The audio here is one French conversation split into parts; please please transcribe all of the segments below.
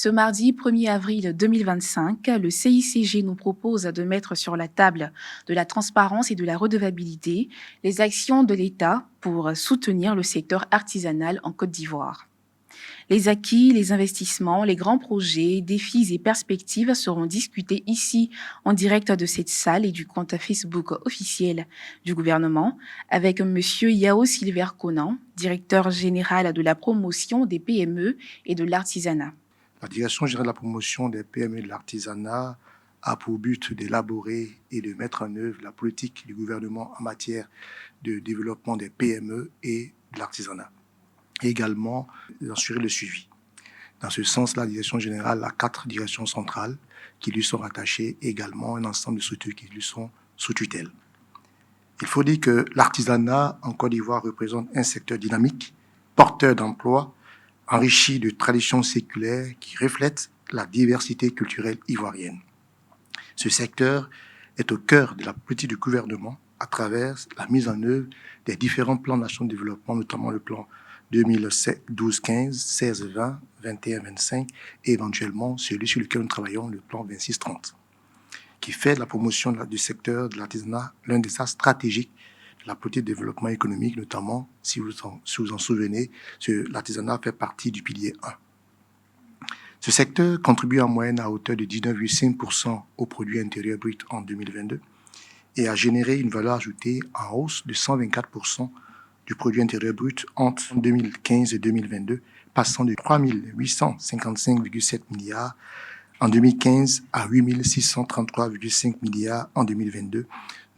Ce mardi 1er avril 2025, le CICG nous propose de mettre sur la table de la transparence et de la redevabilité les actions de l'État pour soutenir le secteur artisanal en Côte d'Ivoire. Les acquis, les investissements, les grands projets, défis et perspectives seront discutés ici en direct de cette salle et du compte Facebook officiel du gouvernement avec M. Yao Silver Conan, directeur général de la promotion des PME et de l'artisanat. La Direction générale de la promotion des PME et de l'artisanat a pour but d'élaborer et de mettre en œuvre la politique du gouvernement en matière de développement des PME et de l'artisanat, et également d'assurer le suivi. Dans ce sens, la Direction générale a 4 directions centrales qui lui sont rattachées, et également un ensemble de structures qui lui sont sous tutelle. Il faut dire que l'artisanat en Côte d'Ivoire représente un secteur dynamique, porteur d'emplois, enrichi de traditions séculaires qui reflètent la diversité culturelle ivoirienne. Ce secteur est au cœur de la politique du gouvernement à travers la mise en œuvre des différents plans nationaux de développement, notamment le plan 2012-15, 16-20, 21-25 et éventuellement celui sur lequel nous travaillons, le plan 26-30, qui fait de la promotion du secteur de l'artisanat l'un des axes stratégiques de la politique de développement économique, notamment, si vous en souvenez, l'artisanat fait partie du pilier 1. Ce secteur contribue en moyenne à hauteur de 19,5% au produit intérieur brut en 2022 et a généré une valeur ajoutée en hausse de 124% du produit intérieur brut entre 2015 et 2022, passant de 3 855,7 milliards en 2015 à 8 633,5 milliards en 2022,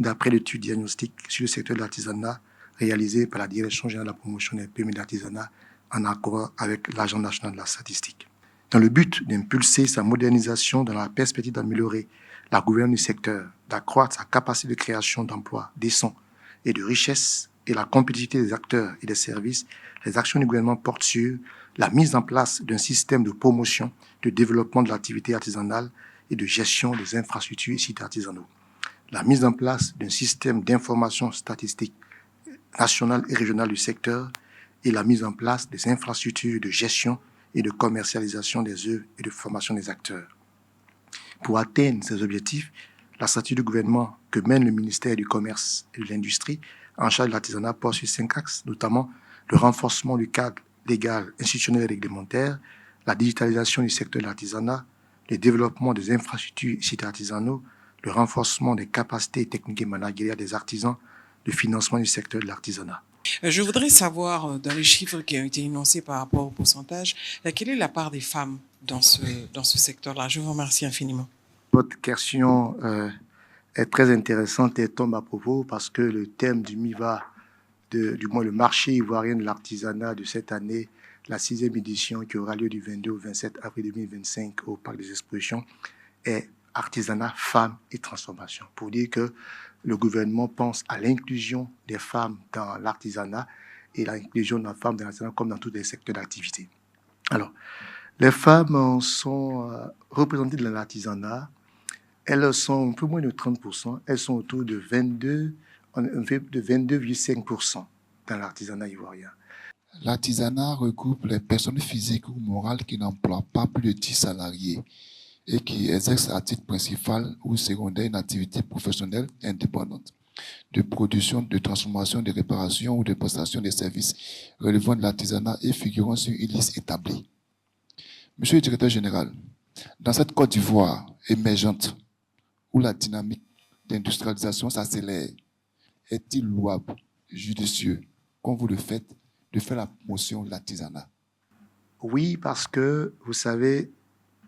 d'après l'étude diagnostique sur le secteur de l'artisanat réalisée par la Direction générale de la promotion des PME et de l'artisanat en accord avec l'Agence nationale de la statistique. Dans le but d'impulser sa modernisation dans la perspective d'améliorer la gouvernance du secteur, d'accroître sa capacité de création d'emplois décents et de richesses et la compétitivité des acteurs et des services, les actions du gouvernement portent sur la mise en place d'un système de promotion, de développement de l'activité artisanale et de gestion des infrastructures et sites artisanaux. La mise en place d'un système d'information statistique national et régional du secteur et la mise en place des infrastructures de gestion et de commercialisation des œuvres et de formation des acteurs. Pour atteindre ces objectifs, la stratégie du gouvernement que mène le ministère du Commerce et de l'Industrie en charge de l'artisanat porte sur 5 axes, notamment le renforcement du cadre légal, institutionnel et réglementaire, la digitalisation du secteur de l'artisanat, le développement des infrastructures et sites artisanaux, le renforcement des capacités techniques et managériales des artisans, le financement du secteur de l'artisanat. Je voudrais savoir, dans les chiffres qui ont été énoncés par rapport au pourcentage, quelle est la part des femmes dans ce secteur-là? Je vous remercie infiniment. Votre question est très intéressante et tombe à propos parce que le thème du MIVA, du moins le marché ivoirien de l'artisanat de cette année, la 6e édition qui aura lieu du 22 au 27 avril 2025 au Parc des Expositions, est artisanat, femmes et transformation. Pour dire que le gouvernement pense à l'inclusion des femmes dans l'artisanat et l'inclusion des femmes dans l'artisanat comme dans tous les secteurs d'activité. Alors, les femmes sont représentées dans l'artisanat. Elles sont un peu moins de 30%. Elles sont autour de 22,5% dans l'artisanat ivoirien. L'artisanat regroupe les personnes physiques ou morales qui n'emploient pas plus de 10 salariés et qui exercent à titre principal ou secondaire une activité professionnelle indépendante de production, de transformation, de réparation ou de prestation de services relevant de l'artisanat et figurant sur une liste établie. Monsieur le directeur général, dans cette Côte d'Ivoire émergente, où la dynamique d'industrialisation s'accélère, est-il louable, judicieux, comme vous le faites, de faire la promotion de l'artisanat? Oui, parce que, vous savez,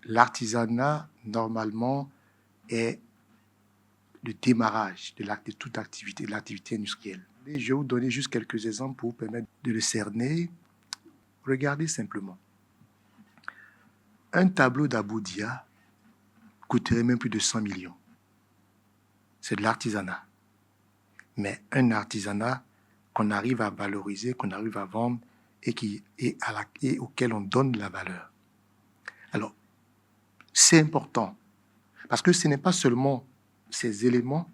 l'artisanat, normalement, est le démarrage de toute activité, de l'activité industrielle. Et je vais vous donner juste quelques exemples pour vous permettre de le cerner. Regardez simplement. Un tableau d'Aboudia coûterait même plus de 100 millions. C'est de l'artisanat. Mais un artisanat qu'on arrive à valoriser, qu'on arrive à vendre et auquel on donne de la valeur. Alors, c'est important parce que ce n'est pas seulement ces éléments,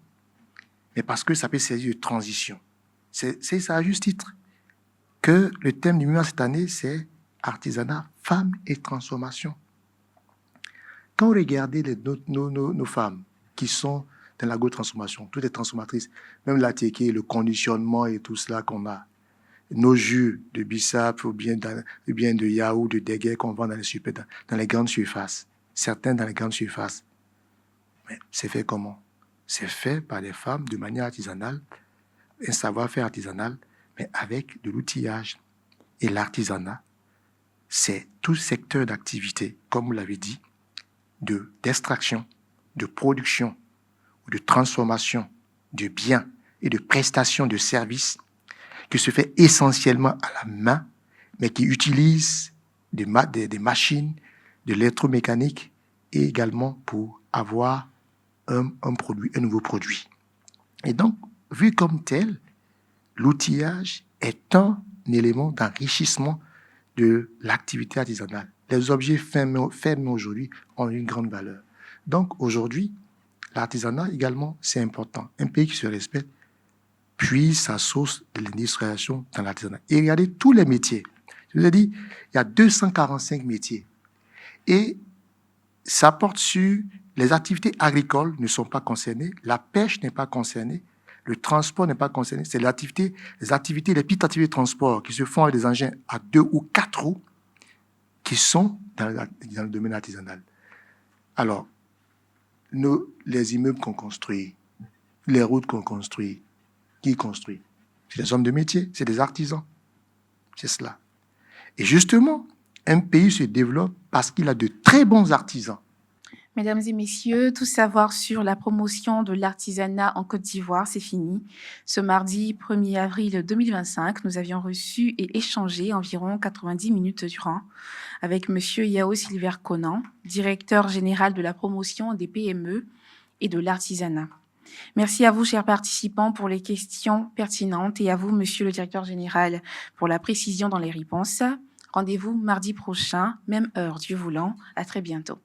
mais parce que ça peut servir de transition. C'est ça à juste titre que le thème du MIVA cette année, c'est artisanat, femmes et transformation. Quand vous regardez nos femmes qui sont dans l'agro-transformation, toutes les transformatrices, même la TK, le conditionnement et tout cela qu'on a, nos jus de bissap ou bien de yaourt, de déguet qu'on vend dans les grandes surfaces, certains dans les grandes surfaces. Mais c'est fait comment? C'est fait par des femmes de manière artisanale, un savoir-faire artisanal, mais avec de l'outillage. Et l'artisanat, c'est tout secteur d'activité, comme vous l'avez dit, d'extraction, de production, de transformation de biens et de prestation de services qui se fait essentiellement à la main, mais qui utilise des machines, de l'électromécanique et également pour avoir un nouveau produit. Et donc, vu comme tel, l'outillage est un élément d'enrichissement de l'activité artisanale. Les objets faits aujourd'hui ont une grande valeur. Donc, aujourd'hui, l'artisanat également, c'est important. Un pays qui se respecte puise sa source de l'industrialisation dans l'artisanat. Et regardez tous les métiers. Je vous ai dit, il y a 245 métiers. Et ça porte sur les activités agricoles ne sont pas concernées, la pêche n'est pas concernée, le transport n'est pas concerné. C'est les petites activités de transport qui se font avec des engins à 2 ou 4 roues qui sont dans le domaine artisanal. Alors, les immeubles qu'on construit, les routes qu'on construit, qui construit? C'est des hommes de métier, c'est des artisans. C'est cela. Et justement, un pays se développe parce qu'il a de très bons artisans. Mesdames et messieurs, tout savoir sur la promotion de l'artisanat en Côte d'Ivoire, c'est fini. Ce mardi 1er avril 2025, nous avions reçu et échangé environ 90 minutes durant avec M. Yao Silver Conan, directeur général de la promotion des PME et de l'artisanat. Merci à vous, chers participants, pour les questions pertinentes et à vous, Monsieur le directeur général, pour la précision dans les réponses. Rendez-vous mardi prochain, même heure, Dieu voulant. À très bientôt.